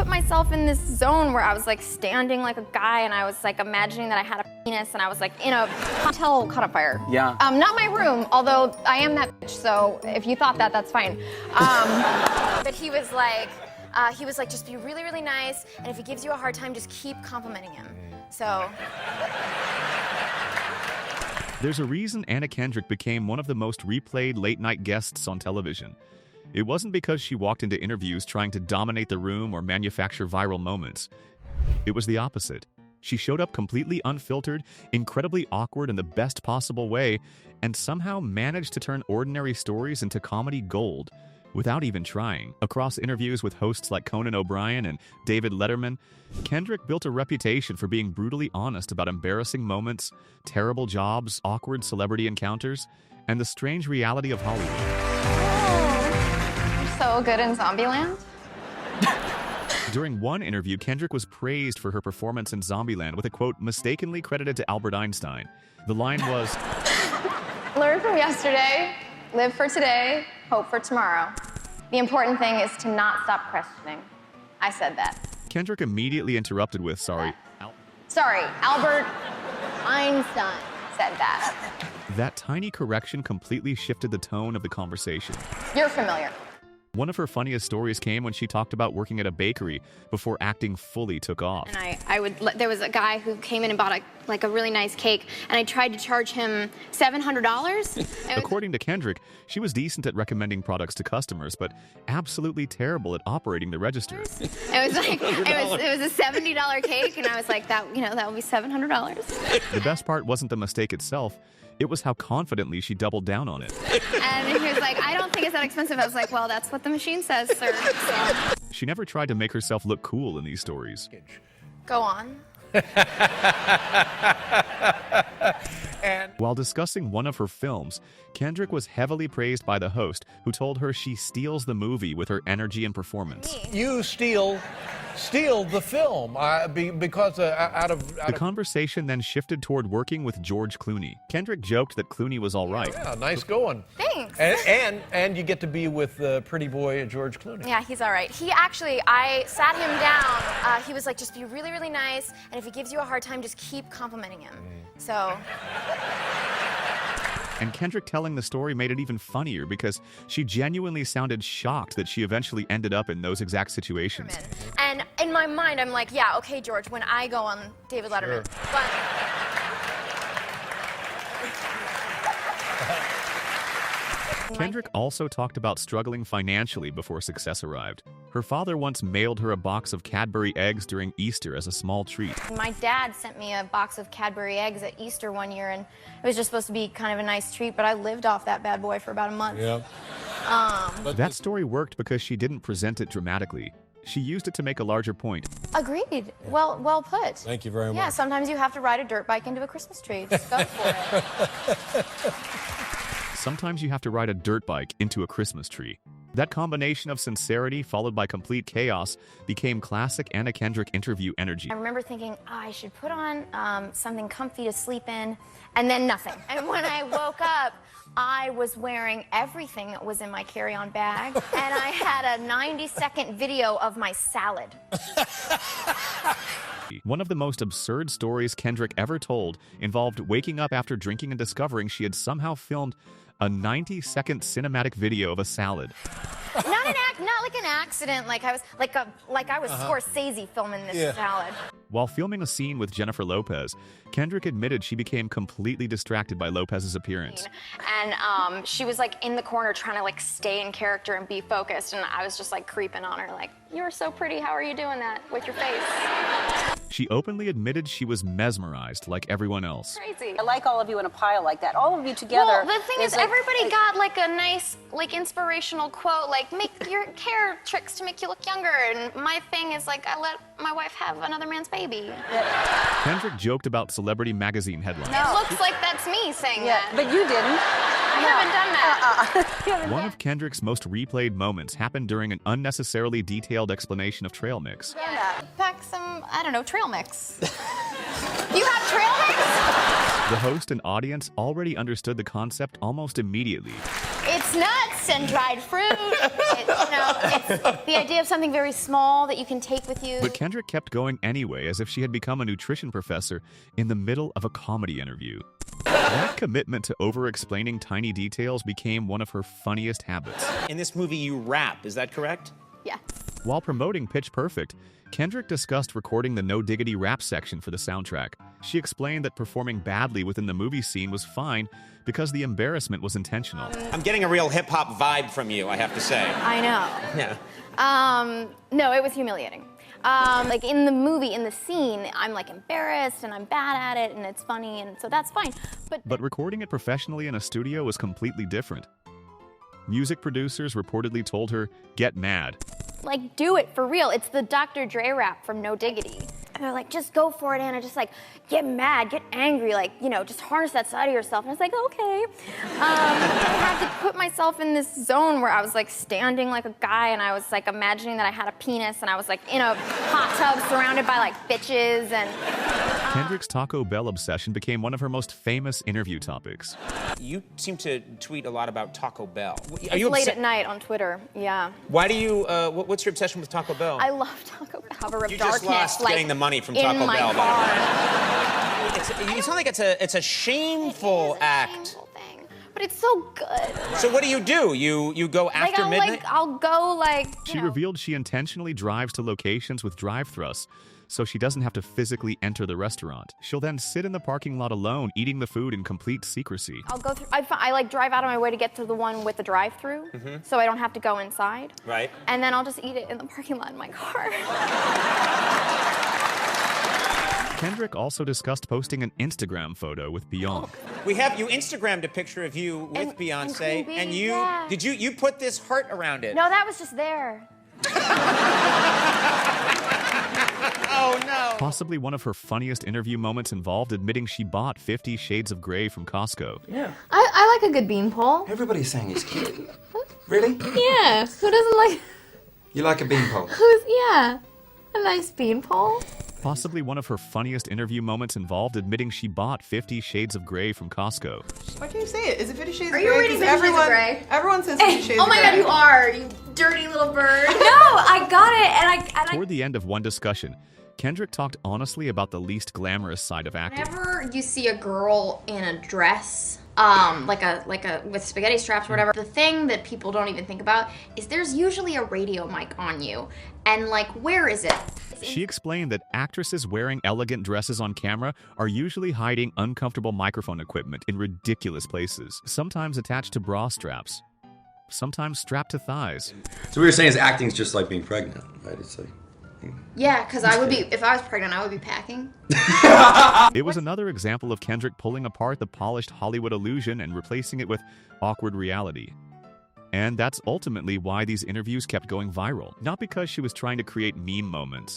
put myself in this zone where I was like standing like a guy and I was like imagining that I had a penis and I was like in a hotel caught on fire. Yeah. Not my room, although I am that bitch, so if you thought that, that's fine. But he was like, just be really, really nice, and if he gives you a hard time, just keep complimenting him. So. There's a reason Anna Kendrick became one of the most replayed late-night guests on television. It wasn't because she walked into interviews trying to dominate the room or manufacture viral moments. It was the opposite. She showed up completely unfiltered, incredibly awkward in the best possible way, and somehow managed to turn ordinary stories into comedy gold, without even trying. Across interviews with hosts like Conan O'Brien and David Letterman, Kendrick built a reputation for being brutally honest about embarrassing moments, terrible jobs, awkward celebrity encounters, and the strange reality of Hollywood. So good in Zombieland? During one interview, Kendrick was praised for her performance in Zombieland with a quote mistakenly credited to Albert Einstein. The line was, Learn from yesterday, live for today, hope for tomorrow. The important thing is to not stop questioning. I said that. Kendrick immediately interrupted with, sorry, Albert Einstein said that. That tiny correction completely shifted the tone of the conversation. You're familiar. One of her funniest stories came when she talked about working at a bakery before acting fully took off. And there was a guy who came in and bought a really nice cake, and I tried to charge him $700. According to Kendrick, she was decent at recommending products to customers, but absolutely terrible at operating the register. It was like, it was a $70 cake, and I was like, that would be $700. The best part wasn't the mistake itself. It was how confidently she doubled down on it. And he was like, I don't think it's that expensive. I was like, well, that's what the machine says, sir. So. She never tried to make herself look cool in these stories. Go on. And while discussing one of her films, Kendrick was heavily praised by the host, who told her she steals the movie with her energy and performance. You steal the film because The conversation then shifted toward working with George Clooney. Kendrick joked that Clooney was all right. Yeah, nice going. Thanks. And you get to be with pretty boy George Clooney. Yeah, he's all right. I sat him down. He was like, just be really, really nice, and if he gives you a hard time, just keep complimenting him. So. And Kendrick telling the story made it even funnier because she genuinely sounded shocked that she eventually ended up in those exact situations. And in my mind, I'm like, yeah, okay, George, when I go on David Letterman. Sure. But Kendrick also talked about struggling financially before success arrived. Her father once mailed her a box of Cadbury eggs during Easter as a small treat. my dad sent me a box of Cadbury eggs at Easter one year, and it was just supposed to be kind of a nice treat, but I lived off that bad boy for about a month. Yeah. That story worked because she didn't present it dramatically. She used it to make a larger point. Agreed. Well put. Thank you very much. Yeah, sometimes you have to ride a dirt bike into a Christmas tree. Just go for it. Sometimes you have to ride a dirt bike into a Christmas tree. That combination of sincerity followed by complete chaos became classic Anna Kendrick interview energy. I remember thinking, I should put on something comfy to sleep in, and then nothing. And when I woke up, I was wearing everything that was in my carry-on bag, and I had a 90-second video of my salad. One of the most absurd stories Kendrick ever told involved waking up after drinking and discovering she had somehow filmed a 90-second cinematic video of a salad. Not like an accident, like I was Scorsese filming this salad. While filming a scene with Jennifer Lopez, Kendrick admitted she became completely distracted by Lopez's appearance. And she was like in the corner trying to like stay in character and be focused, and I was just like creeping on her like, "You are so pretty, how are you doing that with your face?" She openly admitted she was mesmerized like everyone else. Crazy. I like all of you in a pile like that. All of you together. Well, the thing is, like, everybody got like a nice, like inspirational quote, like make your hair tricks to make you look younger. And my thing is like, I let my wife have another man's baby. Kendrick joked about Celebrity magazine headlines. It looks like that's me saying that. But you didn't. I haven't done that. One of Kendrick's most replayed moments happened during an unnecessarily detailed explanation of trail mix. Pack some, I don't know, trail mix. You have trail mix? The host and audience already understood the concept almost immediately. It's mixed nuts and dried fruit. It's the idea of something very small that you can take with you. But Kendrick kept going anyway, as if she had become a nutrition professor in the middle of a comedy interview. That commitment to over-explaining tiny details became one of her funniest habits. In this movie, you rap, is that correct? Yes. While promoting Pitch Perfect, Kendrick discussed recording the No Diggity rap section for the soundtrack. She explained that performing badly within the movie scene was fine because the embarrassment was intentional. I'm getting a real hip-hop vibe from you, I have to say. I know. Yeah. No, it was humiliating. Like in the movie, in the scene, I'm like embarrassed and I'm bad at it and it's funny and so that's fine. But recording it professionally in a studio was completely different. Music producers reportedly told her, "Get mad." Like, do it for real. It's the Dr. Dre rap from No Diggity. And they're like, just go for it, Anna. Just like, get mad, get angry, like, you know, just harness that side of yourself. And I was like, okay. I had to put myself in this zone where I was like standing like a guy and I was like imagining that I had a penis and I was like in a hot tub surrounded by like bitches and... Kendrick's Taco Bell obsession became one of her most famous interview topics. You seem to tweet a lot about Taco Bell. It's late at night on Twitter, yeah. Why do you, what's your obsession with Taco Bell? I love Taco Bell. Cover of You darkness, just lost like, getting the money from in Taco my Bell. car. You sound like it's a shameful act. Shameful thing, but it's so good. So what do? You go after midnight? I'll go like. She revealed she intentionally drives to locations with drive-thrus, so she doesn't have to physically enter the restaurant. She'll then sit in the parking lot alone, eating the food in complete secrecy. I'll go through. I like drive out of my way to get to the one with the drive-through, so I don't have to go inside. Right. And then I'll just eat it in the parking lot in my car. Kendrick also discussed posting an Instagram photo with Beyonce. You Instagrammed a picture of you with And Beyonce, Queen and Bee, you yeah. did you put this heart around it? No, that was just there. Oh no. Possibly one of her funniest interview moments involved admitting she bought 50 Shades of Grey from Costco. Yeah. I like a good beanpole. Everybody's saying he's cute. Really? Yeah. Who doesn't like? You like a beanpole? Yeah. A nice beanpole. Possibly one of her funniest interview moments involved admitting she bought 50 Shades of Grey from Costco. Why can't you say it? Is it 50 Shades of Are Grey? you reading 50 Shades of Grey? Everyone says 50 Shades Oh of my Grey. god, you are, you dirty little bird. No, I got it, and I. Toward the end of one discussion, Kendrick talked honestly about the least glamorous side of acting. Whenever you see a girl in a dress, like a with spaghetti straps or whatever, the thing that people don't even think about is there's usually a radio mic on you, and like, where is it? She explained that actresses wearing elegant dresses on camera are usually hiding uncomfortable microphone equipment in ridiculous places, sometimes attached to bra straps, sometimes strapped to thighs. So what you're saying is acting's just like being pregnant, right? It's like... Yeah, because I would be, if I was pregnant, I would be packing. It was another example of Kendrick pulling apart the polished Hollywood illusion and replacing it with awkward reality. And that's ultimately why these interviews kept going viral, not because she was trying to create meme moments,